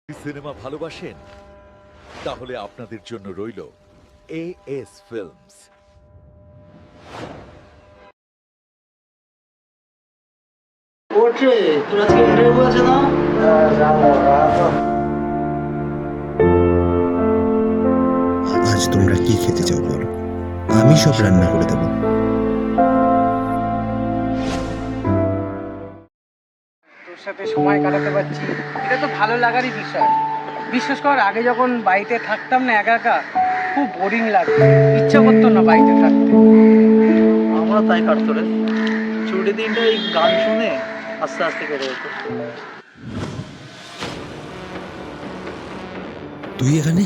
Cinema ভালোবাসেন? তাহলে আপনাদের জন্য রইল AS ফিল্মস। ওঠে তোর আজকে ইন্টারভিউ আছে না? আজ তোমরা কি খেতে চাও বলো, আমি সব রান্না করে দেবো। তোর সাথে সময় কাটাতে পারছি, এটা তো ভালো লাগারই বিষয়। বিশেষ কর আগে যখন বাড়িতে থাকতাম না একা একা, খুব বোরিং লাগতো, ইচ্ছা করতো না বাড়িতে থাকতে। আমরা তাই কাটতো রে, ছুটি দিনটা এই গান শুনে আস্তে আস্তে কেটে যেত। তুই এখানে